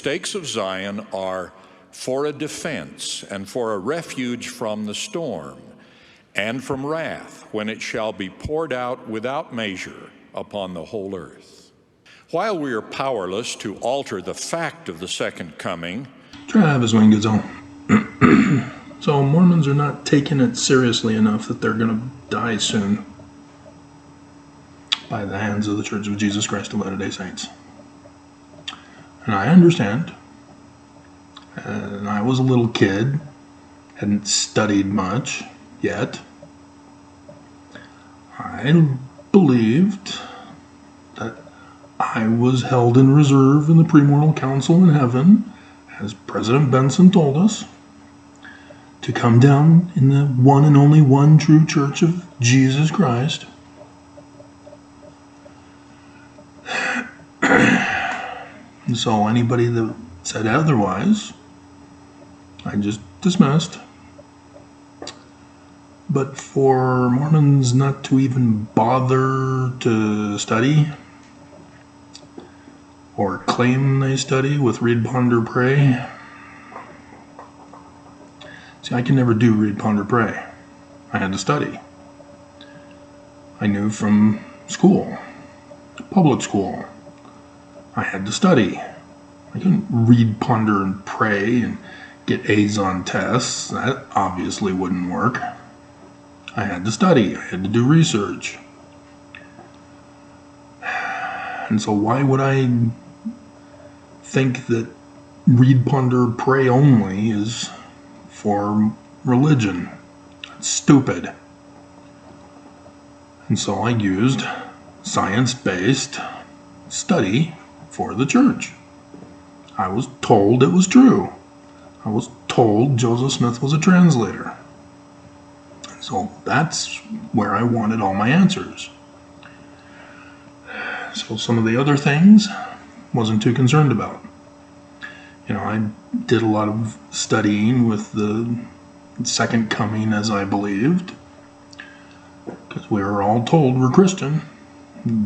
stakes of Zion are for a defense and for a refuge from the storm and from wrath, when it shall be poured out without measure upon the whole earth. While we are powerless to alter the fact of the second coming, Travis Wingezel. So Mormons are not taking it seriously enough that they're going to die soon by the hands of the Church of Jesus Christ of Latter-day Saints. And I understand. And I was a little kid, hadn't studied much yet. I believed that I was held in reserve in the premortal council in heaven, as President Benson told us, to come down in the one and only one true Church of Jesus Christ. And so anybody that said otherwise, I just dismissed. But for Mormons not to even bother to study, or claim they study with read, ponder, pray. See, I can never do read, ponder, pray. I had to study. I knew from school, public school. I had to study. I couldn't read, ponder, and pray and get A's on tests. That obviously wouldn't work. I had to study. I had to do research. And so why would I think that read, ponder, pray only is for religion? It's stupid. And so I used science-based study for the church. I was told it was true. I was told Joseph Smith was a translator. So that's where I wanted all my answers. So some of the other things wasn't too concerned about. You know, I did a lot of studying with the second coming, as I believed, because we were all told we're Christian.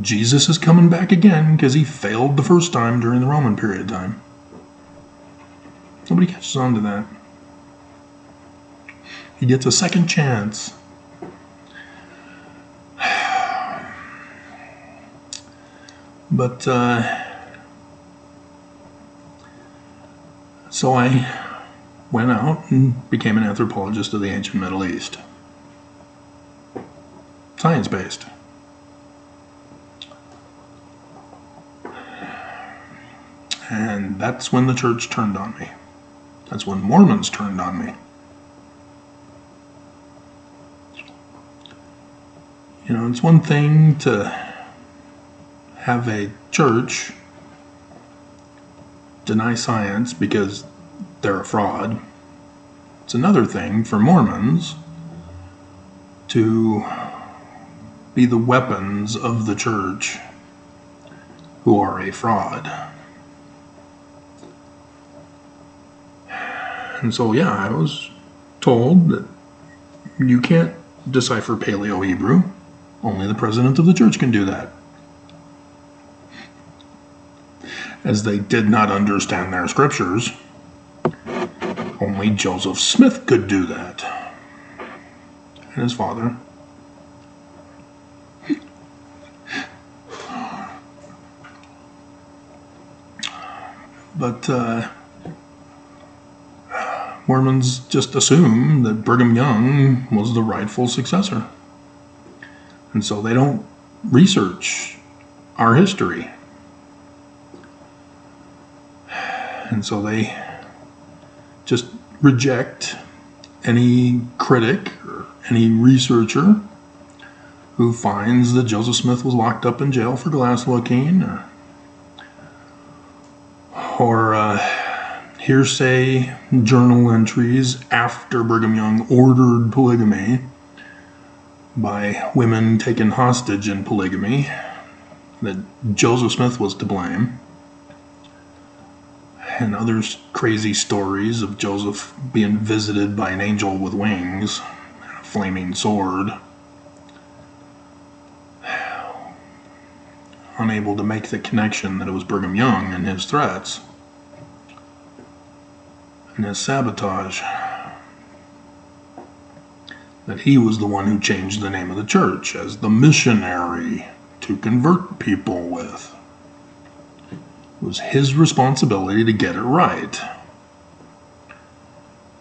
Jesus is coming back again because he failed the first time during the Roman period of time. Nobody catches on to that. He gets a second chance. But, so I went out and became an anthropologist of the ancient Middle East. Science-based. And that's when the church turned on me. That's when Mormons turned on me. You know, it's one thing to have a church deny science because they're a fraud. It's another thing for Mormons to be the weapons of the church who are a fraud. And so, yeah, I was told that you can't decipher Paleo-Hebrew. Only the president of the church can do that. As they did not understand their scriptures, only Joseph Smith could do that. And his father. But, Mormons just assume that Brigham Young was the rightful successor. And so they don't research our history. And so they just reject any critic or any researcher who finds that Joseph Smith was locked up in jail for glass looking, or hearsay journal entries after Brigham Young ordered polygamy by women taken hostage in polygamy, that Joseph Smith was to blame, and other crazy stories of Joseph being visited by an angel with wings and a flaming sword, unable to make the connection that it was Brigham Young and his threats. and his sabotage, that he was the one who changed the name of the church as the missionary to convert people with. It was his responsibility to get it right.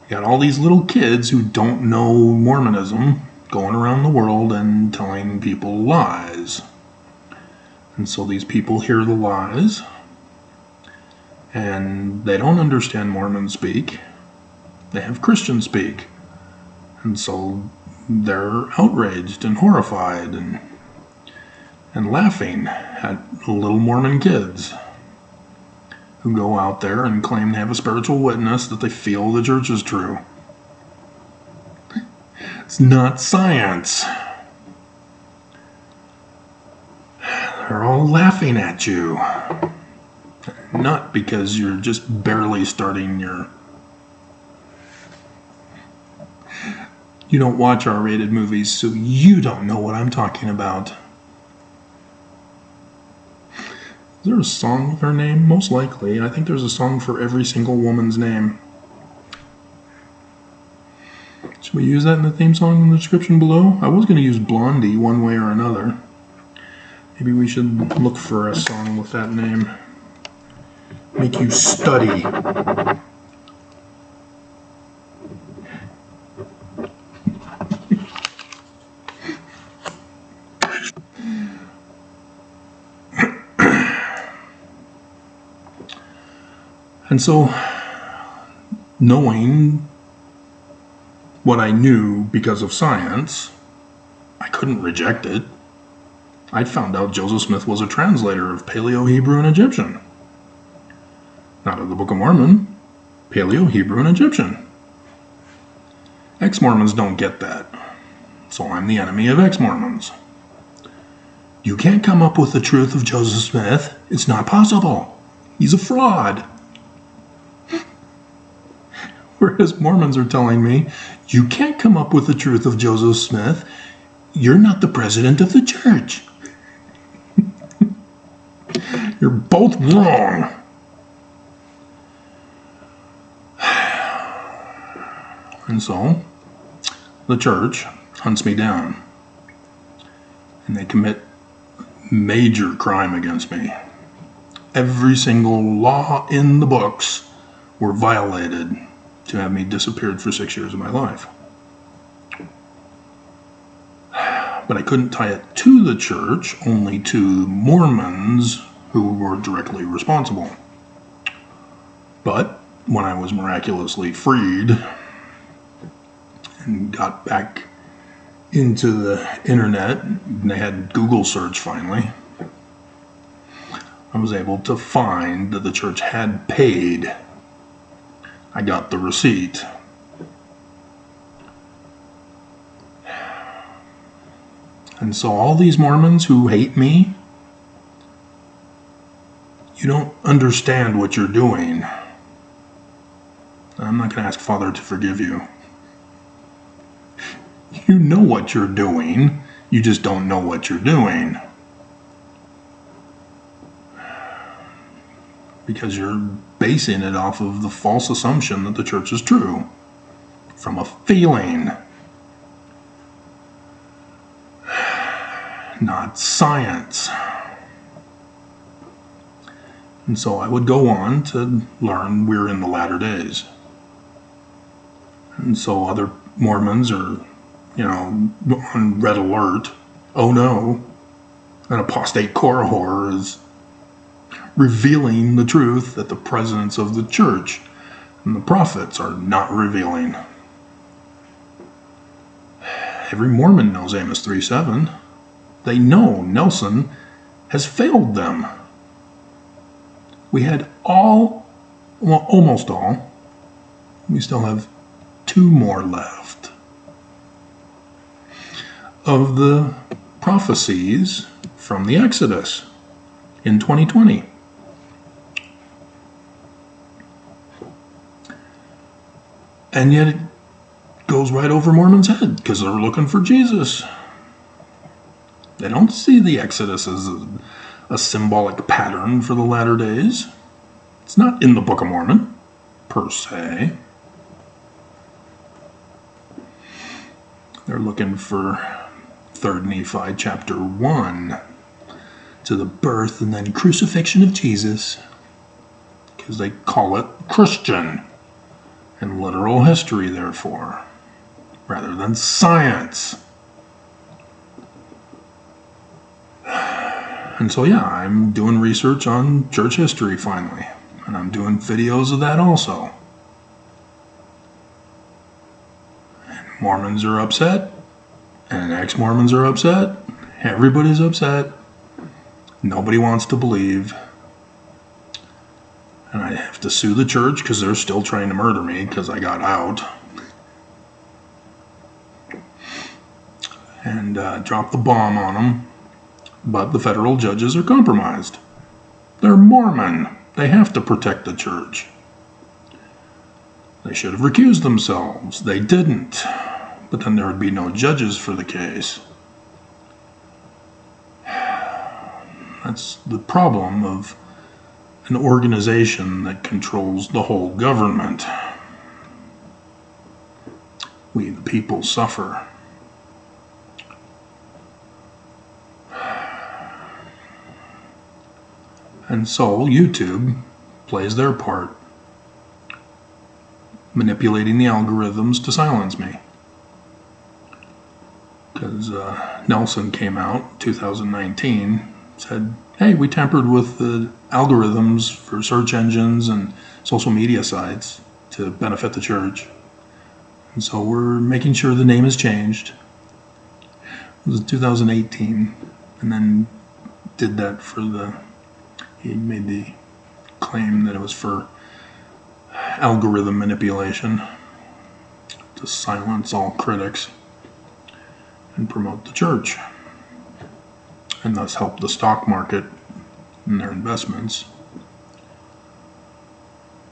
You got all these little kids who don't know Mormonism going around the world and telling people lies. And so these people hear the lies, and they don't understand Mormon speak. They have Christian speak. And so they're outraged and horrified and laughing at little Mormon kids who go out there and claim they have a spiritual witness that they feel the church is true. It's not science. They're all laughing at you. Not because you're just barely starting your... You don't watch R-rated movies, so you don't know what I'm talking about. Is there a song with her name? Most likely. I think there's a song for every single woman's name. Should we use that in the theme song in the description below? I was going to use Blondie one way or another. Maybe we should look for a song with that name. Make you study. And so, knowing what I knew because of science, I couldn't reject it. I'd found out Joseph Smith was a translator of Paleo, Hebrew, and Egyptian. Not of the Book of Mormon, Paleo, Hebrew, and Egyptian. Ex-Mormons don't get that, so I'm the enemy of ex-Mormons. You can't come up with the truth of Joseph Smith. It's not possible. He's a fraud. Whereas Mormons are telling me, you can't come up with the truth of Joseph Smith. You're not the president of the church. You're both wrong. And so, the church hunts me down. And they commit major crime against me. Every single law in the books were violated to have me disappeared for 6 years of my life. But I couldn't tie it to the church, only to Mormons who were directly responsible. But when I was miraculously freed and got back into the internet, and they had Google search finally, I was able to find that the church had paid. I got the receipt. And so all these Mormons who hate me, you don't understand what you're doing. I'm not going to ask Father to forgive you. You know what you're doing, you just don't know what you're doing. Because you're basing it off of the false assumption that the church is true. From a feeling. Not science. And so I would go on to learn we're in the latter days. And so other Mormons are, on red alert. Oh no, an apostate Korahor is revealing the truth that the presidents of the church and the prophets are not revealing. Every Mormon knows Amos 3:7. They know Nelson has failed them. We had almost all. We still have 2 more left of the prophecies from the Exodus in 2020. And yet it goes right over Mormons' head because they're looking for Jesus. They don't see the Exodus as a symbolic pattern for the latter days. It's not in the Book of Mormon, per se. They're looking for 3rd Nephi chapter 1 to the birth and then crucifixion of Jesus, because they call it Christian and literal history, therefore, rather than science. And so, yeah, I'm doing research on church history finally, and I'm doing videos of that also. And Mormons are upset, and ex-Mormons are upset. Everybody's upset. Nobody wants to believe. And I have to sue the church because they're still trying to murder me because I got out. And drop the bomb on them. But the federal judges are compromised. They're Mormon. They have to protect the church. They should have recused themselves. They didn't. But then there would be no judges for the case. That's the problem of an organization that controls the whole government. We, the people, suffer. And so YouTube plays their part, manipulating the algorithms to silence me. Because Nelson came out in 2019, said, hey, we tampered with the algorithms for search engines and social media sites to benefit the church. And so we're making sure the name is changed. It was 2018, and then did that for he made the claim that it was for algorithm manipulation to silence all critics and promote the church, and thus help the stock market in their investments.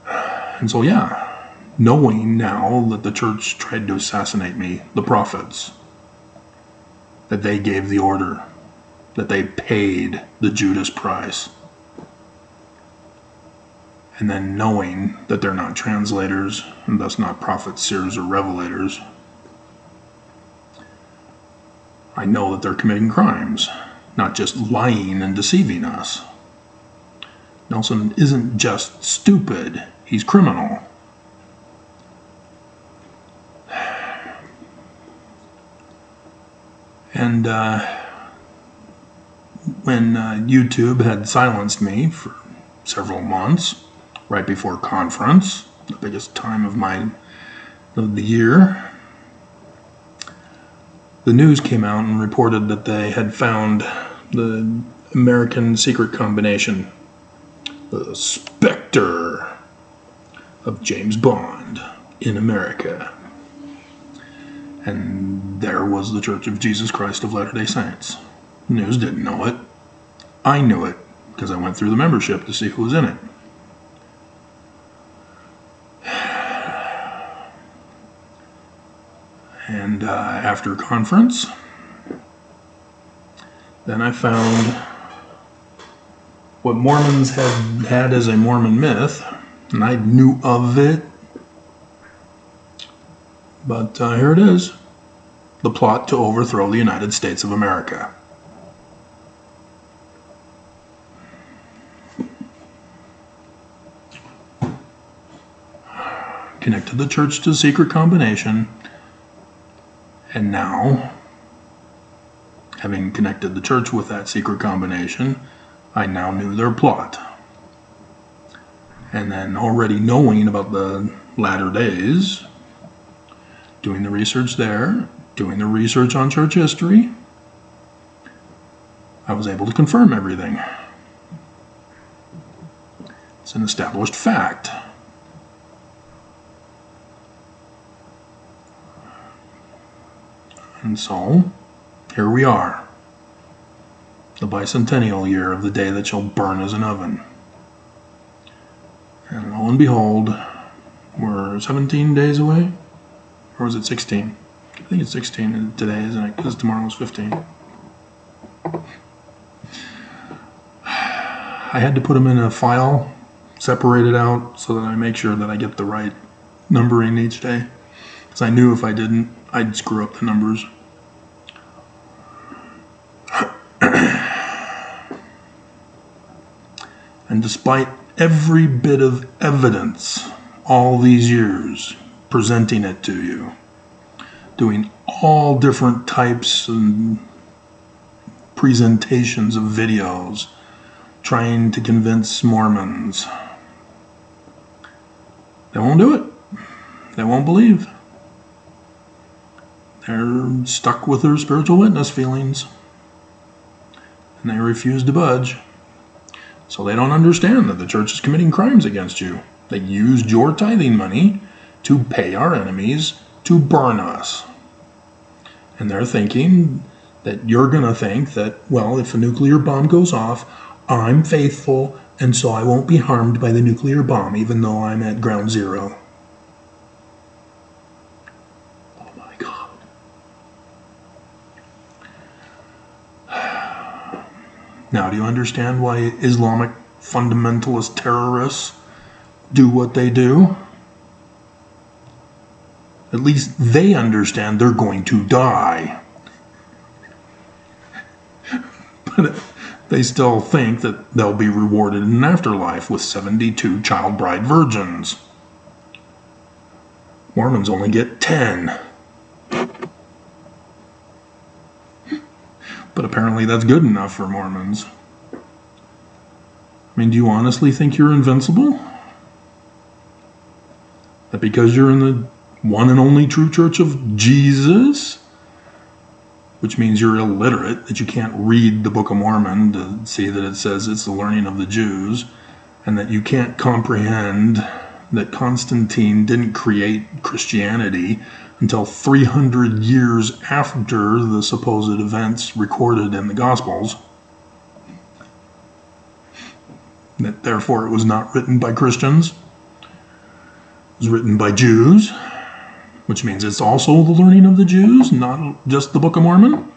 And so, yeah, knowing now that the church tried to assassinate me, the prophets, that they gave the order, that they paid the Judas price, and then knowing that they're not translators, and thus not prophets, seers, or revelators, I know that they're committing crimes, not just lying and deceiving us. Nelson isn't just stupid, he's criminal. And when YouTube had silenced me for several months, right before conference, the biggest time of the year, the news came out and reported that they had found the American secret combination, the specter of James Bond in America. And there was the Church of Jesus Christ of Latter-day Saints. The news didn't know it. I knew it because I went through the membership to see who was in it. And after conference, then I found what Mormons had as a Mormon myth, and I knew of it, but here it is, the plot to overthrow the United States of America. Connected the church to the secret combination, and now, having connected the church with that secret combination, I now knew their plot. And then already knowing about the latter days, doing the research there, doing the research on church history, I was able to confirm everything. It's an established fact. And so, here we are, the bicentennial year of the day that shall burn as an oven. And lo and behold, we're 17 days away? Or was it 16? I think it's 16 today, isn't it? Because tomorrow was 15. I had to put them in a file, separate it out, so that I make sure that I get the right numbering each day. Because I knew if I didn't, I'd screw up the numbers. And despite every bit of evidence, all these years, presenting it to you, doing all different types and presentations of videos, trying to convince Mormons, they won't do it. They won't believe. They're stuck with their spiritual witness feelings, and they refuse to budge. So they don't understand that the church is committing crimes against you. They used your tithing money to pay our enemies to burn us. And they're thinking that you're going to think that, well, if a nuclear bomb goes off, I'm faithful, and so I won't be harmed by the nuclear bomb, even though I'm at ground zero. Oh my God. Now, do you understand why Islamic fundamentalist terrorists do what they do? At least they understand they're going to die. But they still think that they'll be rewarded in an afterlife with 72 child bride virgins. Mormons only get 10. But apparently that's good enough for Mormons. I mean, do you honestly think you're invincible? That because you're in the one and only true church of Jesus, which means you're illiterate, that you can't read the Book of Mormon to see that it says it's the learning of the Jews, and that you can't comprehend that Constantine didn't create Christianity until 300 years after the supposed events recorded in the Gospels, that therefore it was not written by Christians, it was written by Jews, which means it's also the learning of the Jews, not just the Book of Mormon,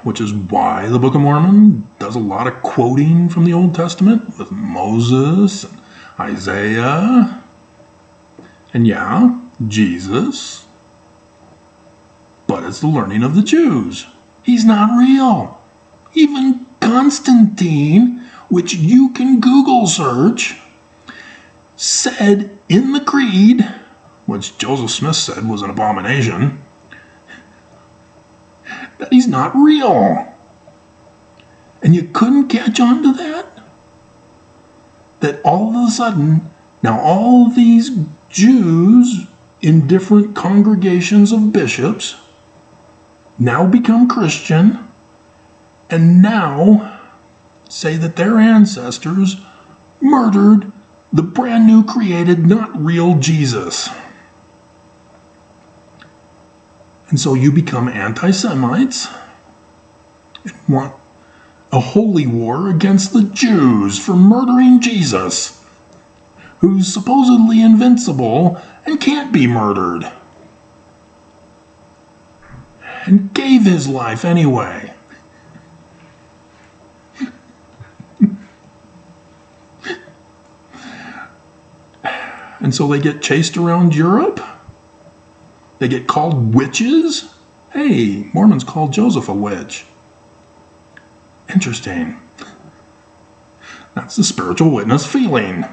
which is why the Book of Mormon does a lot of quoting from the Old Testament with Moses and Isaiah, and yeah, Jesus, but it's the learning of the Jews. He's not real. Even Constantine, which you can Google search, said in the Creed, which Joseph Smith said was an abomination, that he's not real. And you couldn't catch on to that? That all of a sudden, now all these Jews in different congregations of bishops now become Christian, and now say that their ancestors murdered the brand new created, not real Jesus. And so you become anti-Semites and want a holy war against the Jews for murdering Jesus, who's supposedly invincible and can't be murdered, and gave his life anyway. And so they get chased around Europe? They get called witches? Hey, Mormons called Joseph a witch. Interesting. That's the spiritual witness feeling.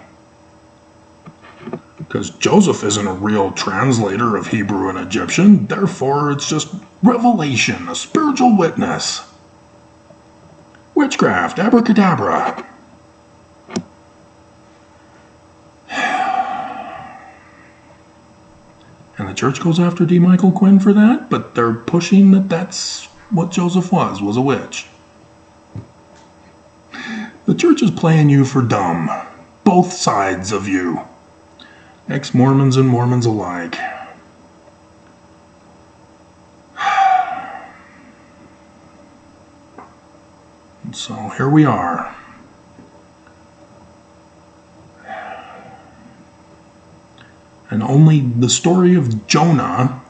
Because Joseph isn't a real translator of Hebrew and Egyptian, therefore it's just revelation, a spiritual witness. Witchcraft, abracadabra. And the church goes after D. Michael Quinn for that, but they're pushing that that's what Joseph was a witch. The church is playing you for dumb. Both sides of you. Ex-Mormons and Mormons alike. And so here we are. And only the story of Jonah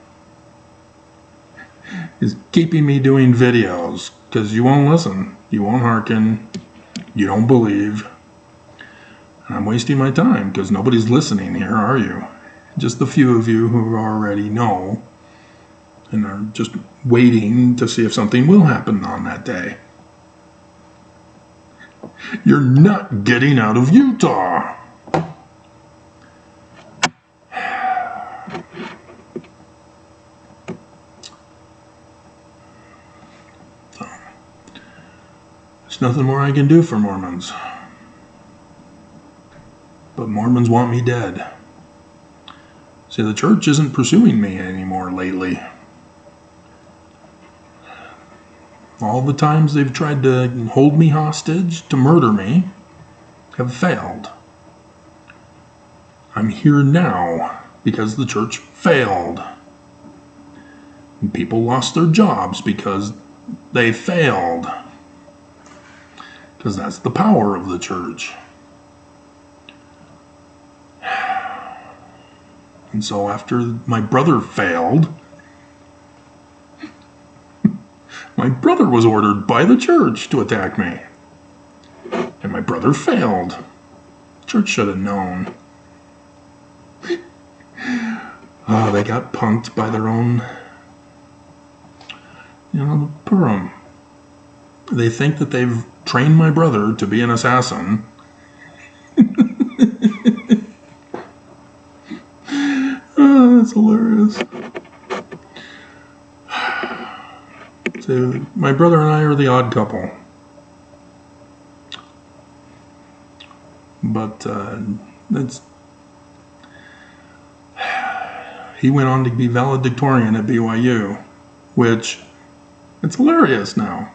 is keeping me doing videos, because you won't listen, you won't hearken, you don't believe. And I'm wasting my time because nobody's listening here, are you? Just the few of you who already know and are just waiting to see if something will happen on that day. You're not getting out of Utah. There's nothing more I can do for Mormons. But Mormons want me dead. See, the church isn't pursuing me anymore lately. All the times they've tried to hold me hostage, to murder me, have failed. I'm here now because the church failed. And people lost their jobs because they failed. Because that's the power of the church. And so after my brother failed, my brother was ordered by the church to attack me. And my brother failed. The church should have known. Oh, they got punked by their own, the Purim. They think that they've trained my brother to be an assassin. Oh, that's hilarious. So my brother and I are the odd couple. But he went on to be valedictorian at BYU, which it's hilarious now.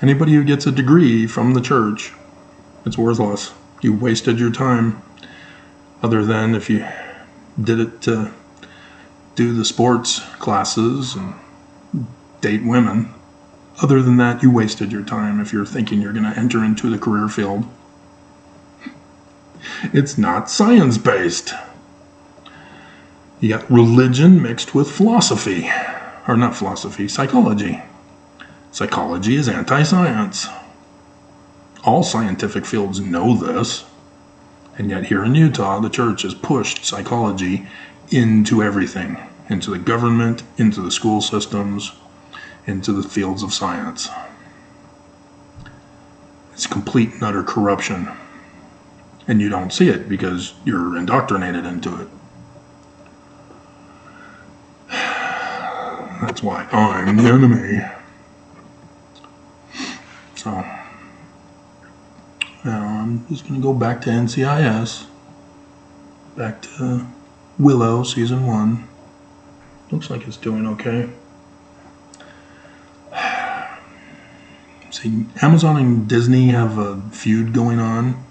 Anybody who gets a degree from the church, it's worthless. You wasted your time. Other than if you did it to do the sports classes and date women. Other than that, you wasted your time if you're thinking you're going to enter into the career field. It's not science-based. You got religion mixed with philosophy. Or not philosophy, psychology. Psychology is anti-science. All scientific fields know this. And yet here in Utah, the church has pushed psychology into everything. Into the government, into the school systems, into the fields of science. It's complete and utter corruption. And you don't see it because you're indoctrinated into it. That's why I'm the enemy. So, now I'm just going to go back to NCIS. Back to Willow, Season 1. Looks like it's doing okay. See, Amazon and Disney have a feud going on.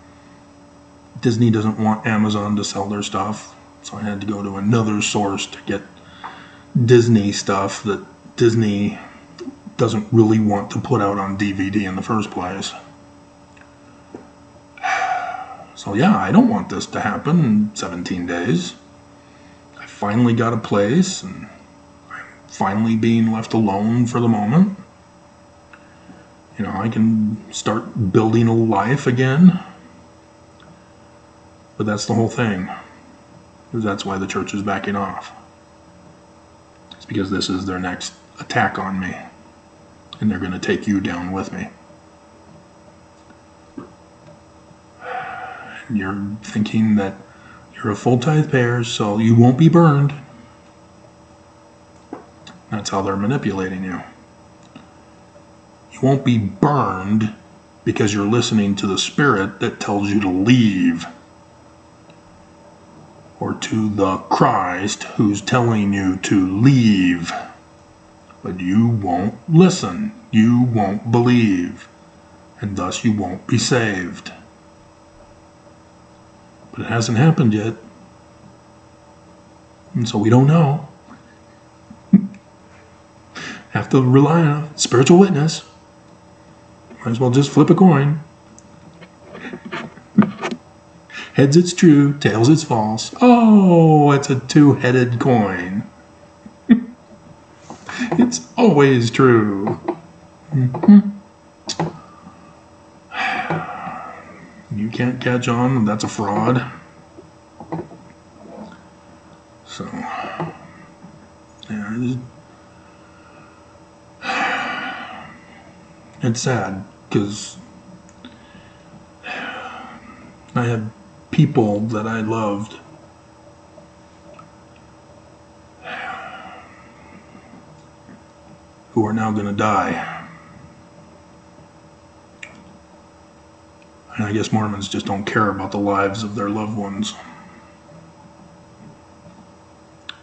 Disney doesn't want Amazon to sell their stuff, so I had to go to another source to get Disney stuff that Disney doesn't really want to put out on DVD in the first place. So yeah, I don't want this to happen in 17 days. I finally got a place, and I'm finally being left alone for the moment. I can start building a life again. But that's the whole thing. That's why the church is backing off. It's because this is their next attack on me. And they're going to take you down with me. And you're thinking that you're a full tithe payer, so you won't be burned. That's how they're manipulating you. You won't be burned because you're listening to the spirit that tells you to leave. Or to the Christ who's telling you to leave. But you won't listen. You won't believe. And thus you won't be saved. But it hasn't happened yet. And so we don't know. Have to rely on a spiritual witness. Might as well just flip a coin. Heads it's true, tails it's false. Oh, it's a two-headed coin. It's always true. Mm-hmm. You can't catch on, that's a fraud. It's sad because I had people that I loved who are now going to die. And I guess Mormons just don't care about the lives of their loved ones.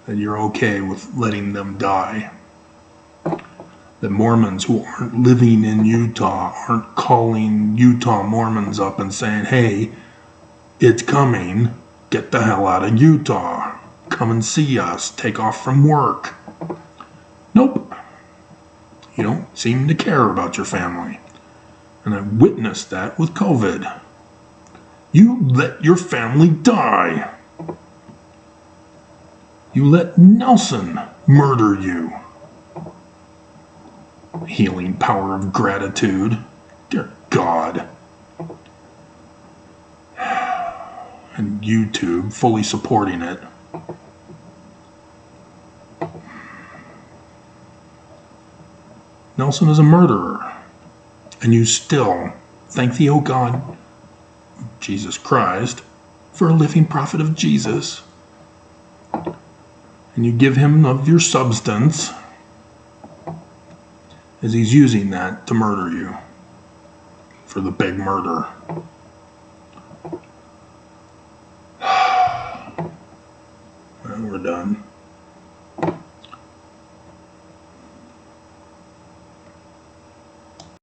That you're okay with letting them die. That Mormons who aren't living in Utah aren't calling Utah Mormons up and saying, hey, it's coming, get the hell out of Utah, come and see us, take off from work. Nope. You don't seem to care about your family. And I witnessed that with COVID. You let your family die. You let Nelson murder you. Healing power of gratitude. Dear God. And YouTube fully supporting it. Nelson is a murderer. And you still thank thee, O God, Jesus Christ, for a living prophet of Jesus. And you give him of your substance as he's using that to murder you for the big murder. Well, we're done.